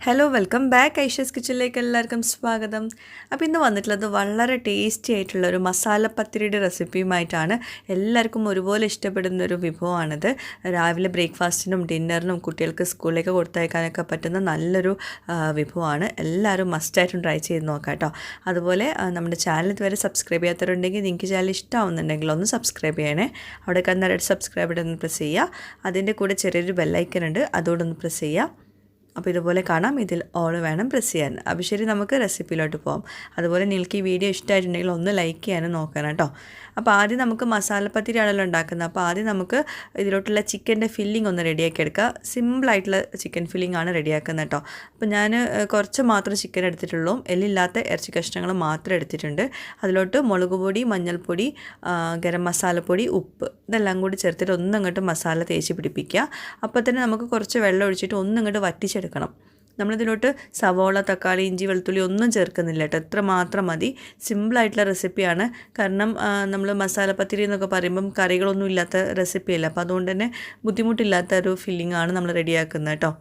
Hello welcome back Aisha's കിച്ചണിലേക്ക് എല്ലാവർക്കും സ്വാഗതം. അപ്പോൾ ഇന്ന് വന്നിട്ടുള്ളത് വളരെ ടേസ്റ്റി ആയിട്ടുള്ള ഒരു മസാല പത്തിരിയുടെ റെസിപ്പിയുമായിട്ടാണ്. എല്ലാവർക്കും ഒരുപോലെ ഇഷ്ടപ്പെടുന്ന ഒരു വിഭവമാണിത്. രാവിലെ ബ്രേക്ക്ഫാസ്റ്റിനും ഡിന്നറിനും കുട്ടികൾക്ക് സ്കൂളിലേക്ക് കൊടുത്തയക്കാനൊക്കെ പറ്റുന്ന നല്ലൊരു വിഭവമാണ്. എല്ലാവരും മസ്റ്റായിട്ടും ട്രൈ ചെയ്ത് നോക്കാം കേട്ടോ. അതുപോലെ നമ്മുടെ ചാനൽ ഇതുവരെ സബ്സ്ക്രൈബ് ചെയ്യാത്തവരുണ്ടെങ്കിൽ നിങ്ങൾക്ക് ചാനൽ ഇഷ്ടമാവുന്നുണ്ടെങ്കിൽ ഒന്ന് സബ്സ്ക്രൈബ് ചെയ്യണേ. അവിടെ കണ്ട റെഡ് സബ്സ്ക്രൈബ് ഒന്ന് പ്രസ് ചെയ്യുക. അതിൻ്റെ കൂടെ ചെറിയൊരു ബെല്ലൈക്കൺ ഉണ്ട്, അതോടൊന്ന് പ്രസ് ചെയ്യുക. അപ്പോൾ ഇതുപോലെ കാണാം, ഇതിൽ ഓൾ വേണം പ്രസ് ചെയ്യാൻ. അപ്പോൾ ശരി, നമുക്ക് റെസിപ്പിയിലോട്ട് പോകാം. അതുപോലെ നിങ്ങൾക്ക് ഈ വീഡിയോ ഇഷ്ടമായിട്ടുണ്ടെങ്കിൽ ഒന്ന് ലൈക്ക് ചെയ്യാനും നോക്കണം കേട്ടോ. അപ്പോൾ ആദ്യം നമുക്ക് മസാലപ്പത്തിരിയാണല്ലോ ഉണ്ടാക്കുന്നത്. അപ്പോൾ ആദ്യം നമുക്ക് ഇതിലോട്ടുള്ള ചിക്കൻ്റെ ഫില്ലിംഗ് ഒന്ന് റെഡിയാക്കി എടുക്കുക. സിമ്പിളായിട്ടുള്ള ചിക്കൻ ഫില്ലിംഗ് ആണ് റെഡിയാക്കുന്നത് കേട്ടോ. അപ്പോൾ ഞാൻ കുറച്ച് മാത്രം ചിക്കൻ എടുത്തിട്ടുള്ളൂ, എല്ലില്ലാത്ത ഇറച്ചി കഷ്ണങ്ങൾ മാത്രം എടുത്തിട്ടുണ്ട്. അതിലോട്ട് മുളക് പൊടി, മഞ്ഞൾപ്പൊടി, ഗരം മസാലപ്പൊടി, ഉപ്പ് ഇതെല്ലാം കൂടി ചേർത്തിട്ട് ഒന്നങ്ങോട്ട് മസാല തേച്ച് പിടിപ്പിക്കുക. അപ്പോൾ തന്നെ നമുക്ക് കുറച്ച് വെള്ളം ഒഴിച്ചിട്ട് ഒന്നങ്ങോട്ട് വറ്റിച്ചെടുക്കണം. നമ്മളിതിലോട്ട് സവോള, തക്കാളി, ഇഞ്ചി, വെളുത്തുള്ളി ഒന്നും ചേർക്കുന്നില്ല കേട്ടോ. എത്ര മാത്രം മതി. സിമ്പിളായിട്ടുള്ള റെസിപ്പിയാണ്. കാരണം നമ്മൾ മസാലപ്പത്തിരി എന്നൊക്കെ പറയുമ്പം കറികളൊന്നും ഇല്ലാത്ത റെസിപ്പിയല്ല. അപ്പോൾ അതുകൊണ്ട് തന്നെ ബുദ്ധിമുട്ടില്ലാത്ത ഒരു ഫില്ലിംഗ് ആണ് നമ്മൾ റെഡിയാക്കുന്നത് കേട്ടോ.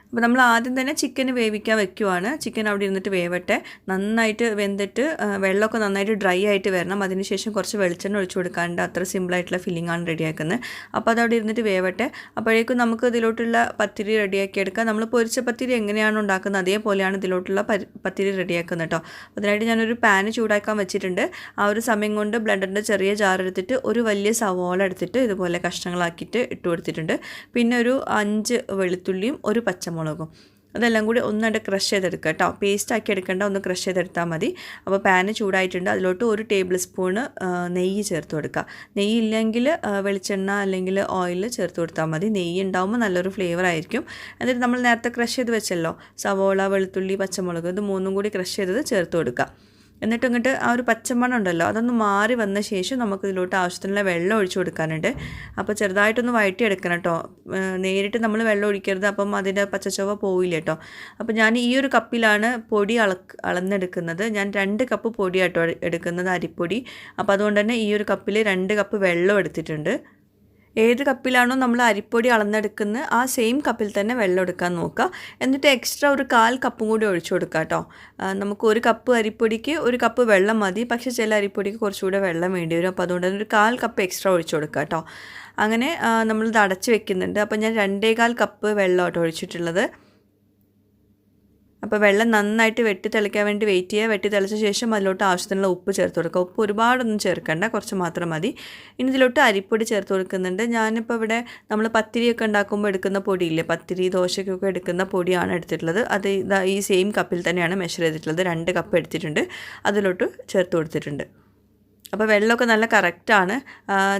അപ്പോൾ നമ്മൾ ആദ്യം തന്നെ ചിക്കൻ വേവിക്കാൻ വെക്കുവാണ്. ചിക്കൻ അവിടെ ഇരുന്നിട്ട് വേവട്ടെ. നന്നായിട്ട് വെന്തിട്ട് വെള്ളമൊക്കെ നന്നായിട്ട് ഡ്രൈ ആയിട്ട് വരണം. അതിനുശേഷം കുറച്ച് വെളിച്ചെണ്ണ ഒഴിച്ചു കൊടുക്കാണ്ട് അത്ര സിമ്പിളായിട്ടുള്ള ഫില്ലിംഗ് ആണ് റെഡിയാക്കുന്നത്. അപ്പോൾ അതവിടെ ഇരുന്നിട്ട് വേവട്ടെ. അപ്പോഴേക്കും നമുക്ക് ഇതിലോട്ടുള്ള പത്തിരി റെഡിയാക്കി എടുക്കാം. നമ്മൾ പൊരിച്ച പത്തിരി എങ്ങനെയാണ് ഉണ്ടാക്കുന്നത് അതേപോലെയാണ് ഇതിലോട്ടുള്ള പത്തിരി റെഡിയാക്കുന്നത് കേട്ടോ. അതിനായിട്ട് ഞാനൊരു പാന് ചൂടാക്കാൻ വെച്ചിട്ടുണ്ട്. ആ ഒരു സമയം കൊണ്ട് ബ്ലെൻഡറിൻ്റെ ചെറിയ ജാർ എടുത്തിട്ട് ഒരു വലിയ സവോള എടുത്തിട്ട് ഇതുപോലെ കഷ്ണങ്ങളാക്കിയിട്ട് ഇട്ട് കൊടുത്തിട്ടുണ്ട്. പിന്നെ ഒരു 5 വെളുത്തുള്ളിയും ഒരു പച്ചമുളകും, അതെല്ലാം കൂടി ഒന്നായിട്ട് ക്രഷ് ചെയ്തെടുക്കുക കേട്ടോ. പേസ്റ്റാക്കി എടുക്കേണ്ട, ഒന്ന് ക്രഷ് ചെയ്തെടുത്താൽ മതി. അപ്പോൾ പാന് ചൂടായിട്ടുണ്ട്. അതിലോട്ട് 1 ടേബിൾ സ്പൂണ് നെയ്യ് ചേർത്ത് കൊടുക്കുക. നെയ്യ് ഇല്ലെങ്കിൽ വെളിച്ചെണ്ണ അല്ലെങ്കിൽ ഓയിൽ ചേർത്ത് കൊടുത്താൽ മതി. നെയ്യ് ഉണ്ടാകുമ്പോൾ നല്ലൊരു ഫ്ലേവർ ആയിരിക്കും. എന്നിട്ട് നമ്മൾ നേരത്തെ ക്രഷ് ചെയ്ത് വെച്ചല്ലോ സവോള, വെളുത്തുള്ളി, പച്ചമുളക്, ഇത് മൂന്നും കൂടി ക്രഷ് ചെയ്തത് ചേർത്ത് കൊടുക്കുക. എന്നിട്ട് ഇങ്ങോട്ട് ആ ഒരു പച്ചമണം ഉണ്ടല്ലോ അതൊന്ന് മാറി വന്ന ശേഷം നമുക്ക് ഇതിലോട്ട് ആവശ്യത്തിനുള്ള വെള്ളം ഒഴിച്ചു കൊടുക്കാനുണ്ട്. അപ്പോൾ ചെറുതായിട്ടൊന്ന് വഴറ്റിയെടുക്കണം കേട്ടോ. നേരിട്ട് നമ്മൾ വെള്ളം ഒഴിക്കരുത്, അപ്പം അതിൻ്റെ പച്ചച്ചൊവ്വ പോവില്ല കേട്ടോ. അപ്പോൾ ഞാൻ ഈ ഒരു കപ്പിലാണ് പൊടി അളന്നെടുക്കുന്നത്. ഞാൻ 2 കപ്പ് പൊടി കേട്ടോ എടുക്കുന്നത്, അരിപ്പൊടി. അപ്പോൾ അതുകൊണ്ട് തന്നെ ഈ ഒരു കപ്പിൽ 2 കപ്പ് വെള്ളം എടുത്തിട്ടുണ്ട്. ഏത് കപ്പിലാണോ നമ്മൾ അരിപ്പൊടി അളന്നെടുക്കുന്നത് ആ സെയിം കപ്പിൽ തന്നെ വെള്ളം എടുക്കാൻ നോക്കുക. എന്നിട്ട് എക്സ്ട്രാ ഒരു 1/4 കപ്പും കൂടി ഒഴിച്ചു കൊടുക്കുക കേട്ടോ. നമുക്ക് 1 കപ്പ് അരിപ്പൊടിക്ക് 1 കപ്പ് വെള്ളം മതി. പക്ഷേ ചില അരിപ്പൊടിക്ക് കുറച്ചുകൂടെ വെള്ളം വേണ്ടി വരും. അപ്പോൾ അതുകൊണ്ട് തന്നെ ഒരു 1/4 കപ്പ് എക്സ്ട്രാ ഒഴിച്ചു കൊടുക്കുക കേട്ടോ. അങ്ങനെ നമ്മളിത് അടച്ച് വെക്കുന്നുണ്ട്. അപ്പോൾ ഞാൻ 2.25 കപ്പ് വെള്ളം കേട്ടോ ഒഴിച്ചിട്ടുള്ളത്. അപ്പോൾ വെള്ളം നന്നായിട്ട് വെട്ടി തിളയ്ക്കാൻ വേണ്ടി വെയിറ്റ് ചെയ്യുക. വെട്ടി തിളച്ച ശേഷം അതിലോട്ട് ആവശ്യത്തിനുള്ള ഉപ്പ് ചേർത്ത് കൊടുക്കുക. ഉപ്പ് ഒരുപാടൊന്നും ചേർക്കണ്ട, കുറച്ച് മാത്രം മതി. ഇനി ഇതിലോട്ട് അരിപ്പൊടി ചേർത്ത് കൊടുക്കുന്നുണ്ട്. ഞാനിപ്പോൾ ഇവിടെ നമ്മൾ പത്തിരിയൊക്കെ ഉണ്ടാക്കുമ്പോൾ എടുക്കുന്ന പൊടിയില്ലേ, പത്തിരി ദോശയ്ക്കൊക്കെ എടുക്കുന്ന പൊടിയാണ് എടുത്തിട്ടുള്ളത്. അത് ഈ സെയിം കപ്പിൽ തന്നെയാണ് മെഷർ ചെയ്തിട്ടുള്ളത്. 2 കപ്പ് എടുത്തിട്ടുണ്ട്, അതിലോട്ട് ചേർത്ത് കൊടുത്തിട്ടുണ്ട്. അപ്പോൾ വെള്ളമൊക്കെ നല്ല കറക്റ്റാണ്.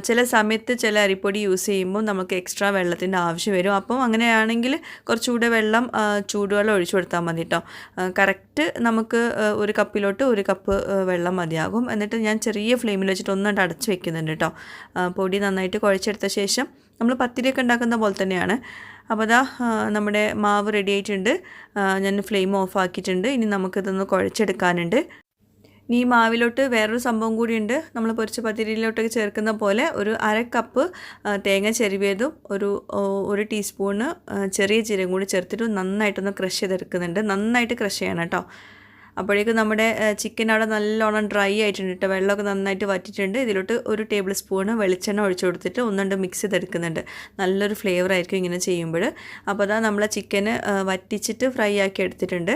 ചില സമയത്ത് ചില അരിപ്പൊടി യൂസ് ചെയ്യുമ്പോൾ നമുക്ക് എക്സ്ട്രാ വെള്ളത്തിൻ്റെ ആവശ്യം വരും. അപ്പം അങ്ങനെയാണെങ്കിൽ കുറച്ചുകൂടെ വെള്ളം ചൂടുവെള്ളം ഒഴിച്ചു കൊടുത്താൽ മതി കേട്ടോ. കറക്റ്റ് നമുക്ക് 1 കപ്പിലോട്ട് 1 കപ്പ് വെള്ളം മതിയാകും. എന്നിട്ട് ഞാൻ ചെറിയ ഫ്ലെയിമിൽ വെച്ചിട്ട് ഒന്നായിട്ട് അടച്ച് വെക്കുന്നുണ്ട് കേട്ടോ. പൊടി നന്നായിട്ട് കുഴച്ചെടുത്ത ശേഷം നമ്മൾ പത്തിരിയൊക്കെ ഉണ്ടാക്കുന്ന പോലെ തന്നെയാണ്. അപ്പോൾ അതാ നമ്മുടെ മാവ് റെഡി ആയിട്ടുണ്ട്. ഞാൻ ഫ്ലെയിം ഓഫ് ആക്കിയിട്ടുണ്ട്. ഇനി നമുക്കിതൊന്ന് കുഴച്ചെടുക്കാനുണ്ട്. ഇനി ഈ മാവിലോട്ട് വേറൊരു സംഭവം കൂടിയുണ്ട്. നമ്മൾ പൊരിച്ച പത്തിരിയിലോട്ടൊക്കെ ചേർക്കുന്ന പോലെ ഒരു 1/2 കപ്പ് തേങ്ങ ചെരുവിയതും ഒരു ടീസ്പൂണ് ചെറിയ ജീരകം കൂടി ചേർത്തിട്ട് നന്നായിട്ടൊന്ന് ക്രഷ് ചെയ്തെടുക്കുന്നുണ്ട്. നന്നായിട്ട് ക്രഷ് ചെയ്യണം കേട്ടോ. അപ്പോഴേക്കും നമ്മുടെ ചിക്കൻ അവിടെ നല്ലോണം ഡ്രൈ ആയിട്ടുണ്ട് കേട്ടോ. വെള്ളമൊക്കെ നന്നായിട്ട് വറ്റിയിട്ടുണ്ട്. ഇതിലോട്ട് 1 ടേബിൾ സ്പൂണ് വെളിച്ചെണ്ണ ഒഴിച്ചു കൊടുത്തിട്ട് ഒന്നുകൊണ്ട് മിക്സ് ചെയ്തെടുക്കുന്നുണ്ട്. നല്ലൊരു ഫ്ലേവർ ആയിരിക്കും ഇങ്ങനെ ചെയ്യുമ്പോൾ. അപ്പോൾ അതാ നമ്മളെ ചിക്കന് വറ്റിച്ചിട്ട് ഫ്രൈ ആക്കി എടുത്തിട്ടുണ്ട്.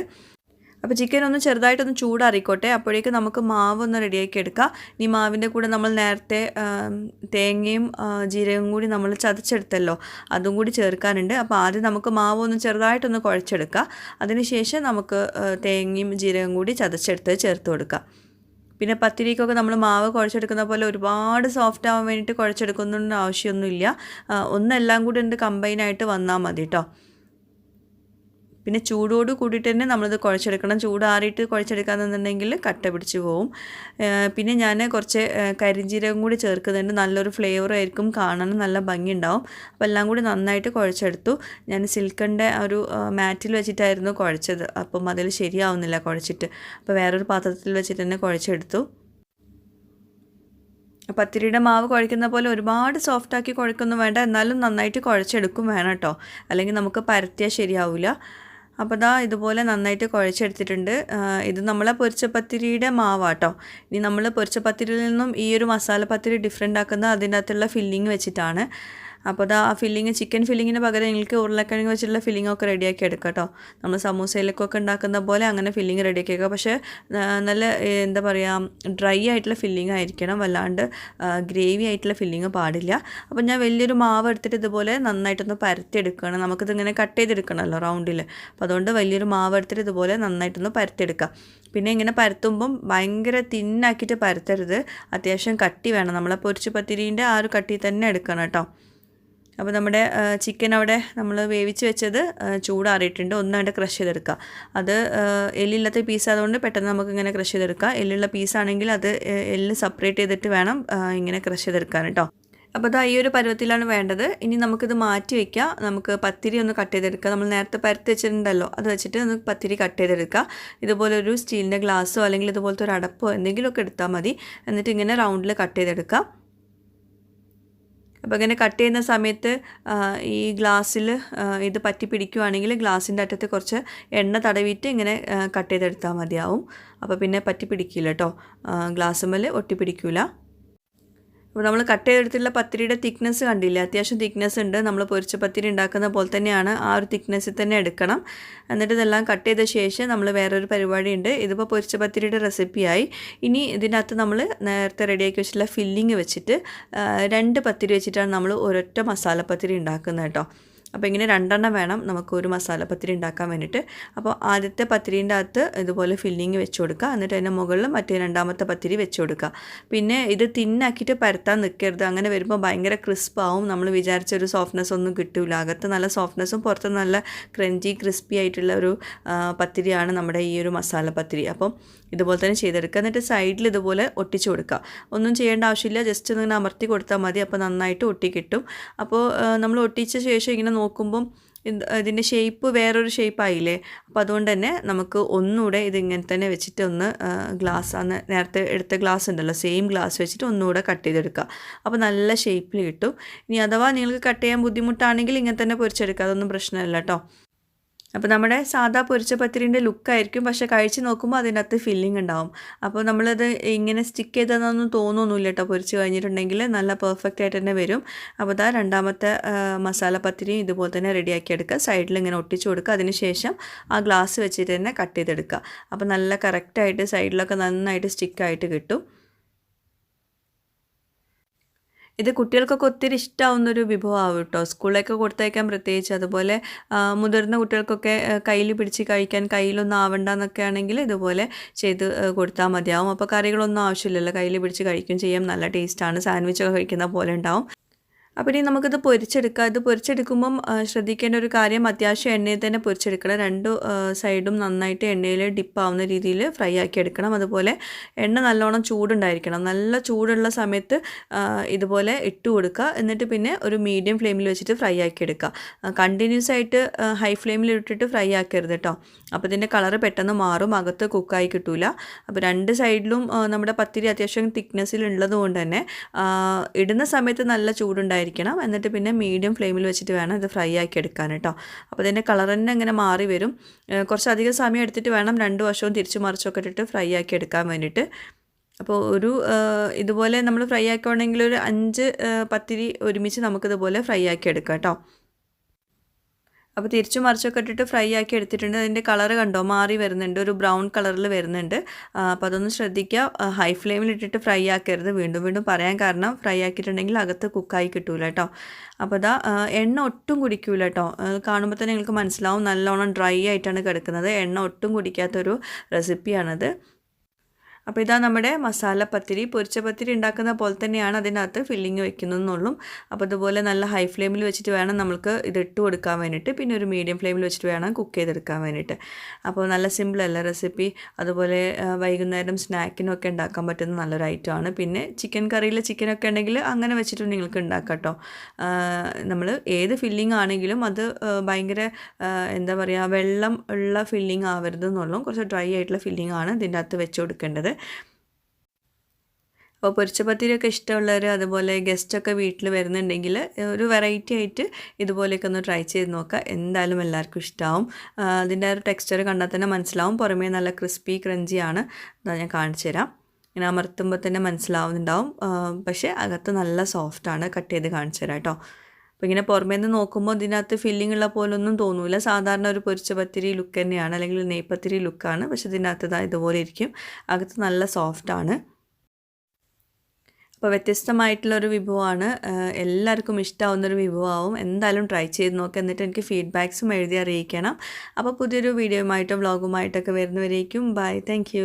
അപ്പോൾ ചിക്കൻ ഒന്ന് ചെറുതായിട്ടൊന്ന് ചൂടാറിക്കോട്ടെ. അപ്പോഴേക്കും നമുക്ക് മാവ് ഒന്ന് റെഡിയാക്കി എടുക്കാം. ഈ മാവിൻ്റെ കൂടെ നമ്മൾ നേരത്തെ തേങ്ങയും ജീരകവും കൂടി നമ്മൾ ചതച്ചെടുത്തല്ലോ, അതും കൂടി ചേർക്കാനുണ്ട്. അപ്പോൾ ആദ്യം നമുക്ക് മാവ് ഒന്ന് ചെറുതായിട്ടൊന്ന് കുഴച്ചെടുക്കുക. അതിനുശേഷം നമുക്ക് തേങ്ങയും ജീരകവും കൂടി ചതച്ചെടുത്ത് ചേർത്ത് കൊടുക്കുക. പിന്നെ പത്തിരിക്കൊക്കെ നമ്മൾ മാവ് കുഴച്ചെടുക്കുന്ന പോലെ ഒരുപാട് സോഫ്റ്റ് ആവാൻ വേണ്ടിയിട്ട് കുഴച്ചെടുക്കുന്നതിൻ്റെ ആവശ്യമൊന്നുമില്ല. ഒന്നെല്ലാം കൂടി ഉണ്ട് കമ്പൈനായിട്ട് വന്നാൽ മതി കേട്ടോ. പിന്നെ ചൂടോട് കൂടിയിട്ട് തന്നെ നമ്മളിത് കുഴച്ചെടുക്കണം. ചൂടാറിയിട്ട് കുഴച്ചെടുക്കാമെന്നുണ്ടെങ്കിൽ കട്ട പിടിച്ച് പോവും. പിന്നെ ഞാൻ കുറച്ച് കരിഞ്ജീരകം കൂടി ചേർക്കുന്നുണ്ട്. നല്ലൊരു ഫ്ലേവർ ആയിരിക്കും, കാണാനും നല്ല ഭംഗി ഉണ്ടാവും. അപ്പോൾ എല്ലാം കൂടി നന്നായിട്ട് കുഴച്ചെടുത്തു. ഞാൻ സിൽക്കൻ്റെ ഒരു മാറ്റിൽ വെച്ചിട്ടായിരുന്നു കുഴച്ചത്. അപ്പം അതിൽ ശരിയാവുന്നില്ല കുഴച്ചിട്ട്. അപ്പോൾ വേറൊരു പാത്രത്തിൽ വെച്ചിട്ട് തന്നെ കുഴച്ചെടുത്തു. പത്തിരിയുടെ മാവ് കുഴക്കുന്ന പോലെ ഒരുപാട് സോഫ്റ്റാക്കി കുഴക്കൊന്നും വേണ്ട, എന്നാലും നന്നായിട്ട് കുഴച്ചെടുക്കും വേണം കേട്ടോ. അല്ലെങ്കിൽ നമുക്ക് പരത്തിയാൽ ശരിയാവില്ല. അപ്പോൾ ദാ ഇതുപോലെ നന്നായിട്ട് കുഴച്ചെടുത്തിട്ടുണ്ട്. ഇത് നമ്മളെ പൊരിച്ച പത്തിരിയുടെ മാവാട്ടോ. ഇനി നമ്മൾ പൊരിച്ച പത്തിരിയിൽ നിന്നും ഈ ഒരു മസാല പത്തിരി ഡിഫറെൻ്റ് ആക്കുന്നത് അതിൻ്റെ അകത്തുള്ള ഫില്ലിങ് വെച്ചിട്ടാണ്. അപ്പോൾ ദാ ആ ഫില്ലിങ് ചിക്കൻ ഫില്ലിങ്ങിന് പകരം നിങ്ങൾക്ക് ഉരുളക്കിഴങ്ങ് വെച്ചിട്ടുള്ള ഫില്ലിങ്ങൊക്കെ റെഡിയാക്കി എടുക്കാം കേട്ടോ. നമ്മൾ സമൂസയിലേക്കൊക്കെ ഉണ്ടാക്കുന്ന പോലെ അങ്ങനെ ഫില്ലിങ് റെഡിയാക്കി വെക്കുക. പക്ഷേ നല്ല എന്താ പറയുക, ഡ്രൈ ആയിട്ടുള്ള ഫില്ലിങ് ആയിരിക്കണം, വല്ലാണ്ട് ഗ്രേവി ആയിട്ടുള്ള ഫില്ലിങ് പാടില്ല. അപ്പോൾ ഞാൻ വലിയൊരു മാവ് എടുത്തിട്ട് ഇതുപോലെ നന്നായിട്ടൊന്ന് പരത്തിയെടുക്കുകയാണ്. നമുക്കിതിങ്ങനെ കട്ട് ചെയ്തെടുക്കണമല്ലോ റൗണ്ടിൽ. അപ്പോൾ അതുകൊണ്ട് വലിയൊരു മാവ് എടുത്തിട്ട് ഇതുപോലെ നന്നായിട്ടൊന്ന് പരത്തിയെടുക്കുക. പിന്നെ ഇങ്ങനെ പരത്തുമ്പം ഭയങ്കര തിന്നാക്കിയിട്ട് പരത്തരുത്, അത്യാവശ്യം കട്ടി വേണം. നമ്മളെ പൊരിച്ച പത്തിരീൻ്റെ ആ ഒരു കട്ടി തന്നെ എടുക്കണം കേട്ടോ. അപ്പോൾ നമ്മുടെ ചിക്കൻ അവിടെ നമ്മൾ വേവിച്ച് വെച്ചത് ചൂടാറിയിട്ടുണ്ട്. ഒന്നായിട്ട് ക്രഷ് ചെയ്തെടുക്കുക. അത് എല്ലില്ലാത്ത പീസ് ആയതുകൊണ്ട് പെട്ടെന്ന് നമുക്ക് ഇങ്ങനെ ക്രഷ് ചെയ്തെടുക്കാം. എല്ലുള്ള പീസാണെങ്കിൽ അത് എല്ല് സെപ്പറേറ്റ് ചെയ്തിട്ട് വേണം ഇങ്ങനെ ക്രഷ് ചെയ്തെടുക്കാൻ കേട്ടോ. അപ്പോൾ അത് ഈ ഒരു പരുവത്തിലാണ് വേണ്ടത്. ഇനി നമുക്കിത് മാറ്റി വയ്ക്കാം. നമുക്ക് പത്തിരി ഒന്ന് കട്ട് ചെയ്തെടുക്കാം. നമ്മൾ നേരത്തെ പരത്തി വെച്ചിട്ടുണ്ടല്ലോ, അത് വെച്ചിട്ട് ഒന്ന് പത്തിരി കട്ട് ചെയ്തെടുക്കുക. ഇതുപോലെ ഒരു സ്റ്റീലിൻ്റെ ഗ്ലാസ്സോ അല്ലെങ്കിൽ ഇതുപോലത്തെ ഒരു അടപ്പോ എന്തെങ്കിലുമൊക്കെ എടുത്താൽ മതി. എന്നിട്ട് ഇങ്ങനെ റൗണ്ടിൽ കട്ട് ചെയ്തെടുക്കുക. അപ്പോൾ ഇങ്ങനെ കട്ട് ചെയ്യുന്ന സമയത്ത് ഈ ഗ്ലാസ്സിൽ ഇത് പറ്റി പിടിക്കുകയാണെങ്കിൽ ഗ്ലാസിൻ്റെ അറ്റത്ത് കുറച്ച് എണ്ണ തടവിയിട്ട് ഇങ്ങനെ കട്ട് ചെയ്തെടുത്താൽ മതിയാവും. അപ്പോൾ പിന്നെ പറ്റി പിടിക്കില്ല കേട്ടോ, ഗ്ലാസ്സുമ്മൽ ഒട്ടി പിടിക്കില്ല. അപ്പോൾ നമ്മൾ കട്ട് ചെയ്തെടുത്തുള്ള പത്തിരിയുടെ തിക്നെസ് കണ്ടില്ലേ, അത്യാവശ്യം തിക്നെസ് ഉണ്ട്. നമ്മൾ പൊരിച്ച പത്തിരി ഉണ്ടാക്കുന്ന പോലെ തന്നെയാണ്, ആ ഒരു തിക്നെസ്സിൽ തന്നെ എടുക്കണം. എന്നിട്ട് ഇതെല്ലാം കട്ട് ചെയ്ത ശേഷം നമ്മൾ വേറൊരു പരിപാടിയുണ്ട്. ഇതിപ്പോൾ പൊരിച്ച പത്തിരിയുടെ റെസിപ്പിയായി. ഇനി ഇതിനകത്ത് നമ്മൾ നേരത്തെ റെഡിയാക്കി വെച്ചിട്ടുള്ള ഫില്ലിങ് വെച്ചിട്ട് 2 പത്തിരി വെച്ചിട്ടാണ് നമ്മൾ ഒരൊറ്റ മസാല പത്തിരി ഉണ്ടാക്കുന്നത് കേട്ടോ. അപ്പോൾ ഇങ്ങനെ 2 എണ്ണം വേണം നമുക്ക് ഒരു മസാല പത്തിരി ഉണ്ടാക്കാൻ വേണ്ടിയിട്ട്. അപ്പോൾ ആദ്യത്തെ പത്തിരീൻ്റെ അകത്ത് ഇതുപോലെ ഫില്ലിങ് വെച്ച് കൊടുക്കുക. എന്നിട്ട് അതിൻ്റെ മുകളിൽ മറ്റേ 2ാമത്തെ പത്തിരി വെച്ച് കൊടുക്കുക. പിന്നെ ഇത് തിന്നാക്കിയിട്ട് പരത്താൻ നിൽക്കരുത്. അങ്ങനെ വരുമ്പോൾ ഭയങ്കര ക്രിസ്പാവും. നമ്മൾ വിചാരിച്ച ഒരു സോഫ്റ്റ്നെസ് ഒന്നും കിട്ടില്ല. അകത്ത് നല്ല സോഫ്റ്റ്നെസ്സും പുറത്ത് നല്ല ക്രഞ്ചി ക്രിസ്പി ആയിട്ടുള്ള ഒരു പത്തിരിയാണ് നമ്മുടെ ഈ ഒരു മസാല പത്തിരി. അപ്പം ഇതുപോലെ തന്നെ ചെയ്തെടുക്കുക. എന്നിട്ട് സൈഡിൽ ഇതുപോലെ ഒട്ടിച്ച് കൊടുക്കുക. ഒന്നും ചെയ്യേണ്ട ആവശ്യമില്ല, ജസ്റ്റ് ഒന്ന് അമർത്തി കൊടുത്താൽ മതി. അപ്പോൾ നന്നായിട്ട് ഒട്ടി കിട്ടും. അപ്പോൾ നമ്മൾ ഒട്ടിച്ച ശേഷം ഇങ്ങനെ നോക്കുമ്പം ഇതിൻ്റെ ഷേപ്പ് വേറൊരു ഷേപ്പായില്ലേ. അപ്പോൾ അതുകൊണ്ട് തന്നെ നമുക്ക് ഒന്നുകൂടെ ഇതിങ്ങനെ തന്നെ വെച്ചിട്ട് ഒന്ന് ഗ്ലാസ്, അന്ന് നേരത്തെ എടുത്ത ഗ്ലാസ് ഉണ്ടല്ലോ, സെയിം ഗ്ലാസ് വെച്ചിട്ട് ഒന്നുകൂടെ കട്ട് ചെയ്തെടുക്കുക. അപ്പോൾ നല്ല ഷേപ്പിൽ കിട്ടും. ഇനി അഥവാ നിങ്ങൾക്ക് കട്ട് ചെയ്യാൻ ബുദ്ധിമുട്ടാണെങ്കിൽ ഇങ്ങനെ തന്നെ പൊരിച്ചെടുക്കുക, അതൊന്നും പ്രശ്നമില്ല കേട്ടോ. അപ്പോൾ നമ്മുടെ സാധാ പൊരിച്ച പത്തിരിൻ്റെ ലുക്കായിരിക്കും, പക്ഷേ കഴിച്ച് നോക്കുമ്പോൾ അതിനകത്ത് ഫില്ലിംഗ് ഉണ്ടാവും. അപ്പോൾ നമ്മളത് ഇങ്ങനെ സ്റ്റിക്ക് ചെയ്തതെന്നൊന്നും തോന്നുന്നില്ല കേട്ടോ. പൊരിച്ച് കഴിഞ്ഞിട്ടുണ്ടെങ്കിൽ നല്ല പെർഫെക്റ്റ് ആയിട്ട് തന്നെ വരും. അപ്പോൾ അതാ 2ാമത്തെ മസാല പത്തിരിയും ഇതുപോലെ തന്നെ റെഡിയാക്കി എടുക്കുക. സൈഡിൽ ഇങ്ങനെ ഒട്ടിച്ചു കൊടുക്കുക. അതിന് ശേഷം ആ ഗ്ലാസ് വെച്ചിട്ട് തന്നെ കട്ട് ചെയ്തെടുക്കുക. അപ്പോൾ നല്ല കറക്റ്റായിട്ട് സൈഡിലൊക്കെ നന്നായിട്ട് സ്റ്റിക്കായിട്ട് കിട്ടും. ഇത് കുട്ടികൾക്കൊക്കെ ഒത്തിരി ഇഷ്ടമാവുന്നൊരു വിഭവമാവും കേട്ടോ. സ്കൂളിലേക്ക് കൊടുത്തയക്കാൻ പ്രത്യേകിച്ച്. അതുപോലെ മുതിർന്ന കുട്ടികൾക്കൊക്കെ കയ്യിൽ പിടിച്ച് കഴിക്കാൻ കയ്യിലൊന്നും ആവണ്ടെന്നൊക്കെ ആണെങ്കിൽ ഇതുപോലെ ചെയ്ത് കൊടുത്താൽ മതിയാവും. അപ്പോൾ കറികളൊന്നും ആവശ്യമില്ലല്ലോ, കയ്യിൽ പിടിച്ച് കഴിക്കുകയും ചെയ്യാം. നല്ല ടേസ്റ്റാണ്, സാൻഡ്വിച്ചൊക്കെ കഴിക്കുന്ന പോലെ ഉണ്ടാവും. അപ്പോൾ ഇനി നമുക്കിത് പൊരിച്ചെടുക്കാം. ഇത് പൊരിച്ചെടുക്കുമ്പം ശ്രദ്ധിക്കേണ്ട ഒരു കാര്യം, അത്യാവശ്യം എണ്ണയിൽ തന്നെ പൊരിച്ചെടുക്കണം. 2 സൈഡും നന്നായിട്ട് എണ്ണയിൽ ഡിപ്പാവുന്ന രീതിയിൽ ഫ്രൈ ആക്കി എടുക്കണം. അതുപോലെ എണ്ണ നല്ലോണം ചൂടുണ്ടായിരിക്കണം. നല്ല ചൂടുള്ള സമയത്ത് ഇതുപോലെ ഇട്ട് കൊടുക്കുക. എന്നിട്ട് പിന്നെ ഒരു മീഡിയം ഫ്ലെയിമിൽ വെച്ചിട്ട് ഫ്രൈ ആക്കി എടുക്കുക. കണ്ടിന്യൂസ് ആയിട്ട് ഹൈ ഫ്ലെയിമിൽ ഇട്ടിട്ട് ഫ്രൈ ആക്കരുത് കേട്ടോ. അപ്പോൾ ഇതിൻ്റെ കളറ് പെട്ടെന്ന് മാറും, അകത്ത് കുക്കായി കിട്ടൂല. അപ്പോൾ 2 സൈഡിലും നമ്മുടെ പത്തിരി അത്യാവശ്യം തിക്നെസ്സിൽ ഉള്ളത് കൊണ്ട് തന്നെ ഇടുന്ന സമയത്ത് നല്ല ചൂടുണ്ടായിരിക്കും. എന്നിട്ട് പിന്നെ മീഡിയം ഫ്ലെയിമിൽ വെച്ചിട്ട് വേണം ഇത് ഫ്രൈ ആക്കി എടുക്കാൻ കേട്ടോ. അപ്പോൾ ഇതിൻ്റെ കളർ തന്നെ ഇങ്ങനെ മാറി വരും. കുറച്ചധികം സമയം എടുത്തിട്ട് വേണം 2 വശവും തിരിച്ചു മറിച്ചൊക്കെ ഇട്ടിട്ട് ഫ്രൈ ആക്കി എടുക്കാൻ വേണ്ടിയിട്ട്. അപ്പോൾ ഒരു ഇതുപോലെ നമ്മൾ ഫ്രൈ ആക്കുകയാണെങ്കിൽ ഒരു 5 പത്തിരി ഒരുമിച്ച് നമുക്കിതുപോലെ ഫ്രൈ ആക്കി എടുക്കാം കേട്ടോ. അപ്പോൾ തിരിച്ചു മറിച്ചൊക്കെ ഇട്ടിട്ട് ഫ്രൈ ആക്കി എടുത്തിട്ടുണ്ട്. അതിൻ്റെ കളർ കണ്ടോ, മാറി വരുന്നുണ്ട്, ഒരു ബ്രൗൺ കളറിൽ വരുന്നുണ്ട്. അപ്പോൾ അതൊന്ന് ശ്രദ്ധിക്കുക. ഹൈ ഫ്ലെയിമിൽ ഇട്ടിട്ട് ഫ്രൈ ആക്കരുത്. വീണ്ടും വീണ്ടും പറയാൻ കാരണം, ഫ്രൈ ആക്കിയിട്ടുണ്ടെങ്കിൽ അകത്ത് കുക്കായി കിട്ടൂല കേട്ടോ. അപ്പോൾ ഇതാ എണ്ണ ഒട്ടും കുടിക്കൂല കേട്ടോ. കാണുമ്പോൾ തന്നെ നിങ്ങൾക്ക് മനസ്സിലാവും നല്ലോണം ഡ്രൈ ആയിട്ടാണ് കിടക്കുന്നത്. എണ്ണ ഒട്ടും കുടിക്കാത്തൊരു റെസിപ്പിയാണത്. അപ്പോൾ ഇതാ നമ്മുടെ മസാല പത്തിരി. പൊരിച്ച പത്തിരി ഉണ്ടാക്കുന്ന പോലെ തന്നെയാണ് അതിനകത്ത് ഫില്ലിങ് വെക്കുന്നതെന്നുള്ളൂ. അപ്പോൾ അതുപോലെ നല്ല ഹൈ ഫ്ലെയിമിൽ വെച്ചിട്ട് വേണം നമുക്ക് ഇത് ഇട്ട് കൊടുക്കാൻ വേണ്ടിയിട്ട്. പിന്നെ ഒരു മീഡിയം ഫ്ലെയിമിൽ വെച്ചിട്ട് വേണം കുക്ക് ചെയ്തെടുക്കാൻ വേണ്ടിയിട്ട്. അപ്പോൾ നല്ല സിമ്പിളല്ല റെസിപ്പി. അതുപോലെ വൈകുന്നേരം സ്നാക്കിനൊക്കെ ഉണ്ടാക്കാൻ പറ്റുന്ന നല്ലൊരു ഐറ്റമാണ്. പിന്നെ ചിക്കൻ കറിയിൽ ചിക്കനൊക്കെ ഉണ്ടെങ്കിൽ അങ്ങനെ വെച്ചിട്ട് നിങ്ങൾക്ക് ഉണ്ടാക്കാം കേട്ടോ. നമ്മൾ ഏത് ഫില്ലിംഗ് ആണെങ്കിലും അത് ഭയങ്കര എന്താ പറയുക, വെള്ളം ഉള്ള ഫില്ലിംഗ് ആവരുതെന്നുള്ളൂ. കുറച്ച് ഡ്രൈ ആയിട്ടുള്ള ഫില്ലിംഗ് ആണ് ഇതിൻ്റെ അകത്ത് വെച്ച് കൊടുക്കേണ്ടത്. അപ്പോൾ പൊരിച്ച പത്തിരിയൊക്കെ ഇഷ്ടമുള്ളവർ അതുപോലെ ഗസ്റ്റൊക്കെ വീട്ടിൽ വരുന്നുണ്ടെങ്കിൽ ഒരു വെറൈറ്റി ആയിട്ട് ഇതുപോലെയൊക്കെ ഒന്ന് ട്രൈ ചെയ്ത് നോക്കുക. എന്തായാലും എല്ലാവർക്കും ഇഷ്ടമാവും. അതിൻ്റെ ഒരു ടെക്സ്ചർ കണ്ടാൽ തന്നെ മനസ്സിലാവും. പുറമേ നല്ല ക്രിസ്പി ക്രഞ്ചിയാണ്. ഞാൻ കാണിച്ചു തരാം. ഇങ്ങനെ അമർത്തുമ്പോൾ തന്നെ മനസ്സിലാവുന്നുണ്ടാവും. പക്ഷേ അകത്ത് നല്ല സോഫ്റ്റാണ്. കട്ട് ചെയ്ത് കാണിച്ചു തരാം കേട്ടോ. അപ്പോൾ ഇങ്ങനെ പുറമേ നിന്ന് നോക്കുമ്പോൾ ഇതിനകത്ത് ഫില്ലിംഗ് ഉള്ള പോലൊന്നും തോന്നില്ല. സാധാരണ ഒരു പൊരിച്ച പത്തിരി ലുക്ക് തന്നെയാണ്, അല്ലെങ്കിൽ നെയ്പത്തിരി ലുക്കാണ്. പക്ഷേ ഇതിനകത്ത് ഇതുപോലെ ഇരിക്കും. അകത്ത് നല്ല സോഫ്റ്റാണ്. അപ്പോൾ വ്യത്യസ്തമായിട്ടുള്ളൊരു വിഭവമാണ്. എല്ലാവർക്കും ഇഷ്ടമാവുന്നൊരു വിഭവമാവും. എന്തായാലും ട്രൈ ചെയ്ത് നോക്കുക. എന്നിട്ട് എനിക്ക് ഫീഡ്ബാക്സും എഴുതി അറിയിക്കണം. അപ്പോൾ പുതിയൊരു വീഡിയോയുമായിട്ടും വ്ളോഗുമായിട്ടൊക്കെ വരുന്നവരേക്കും ബൈ. താങ്ക്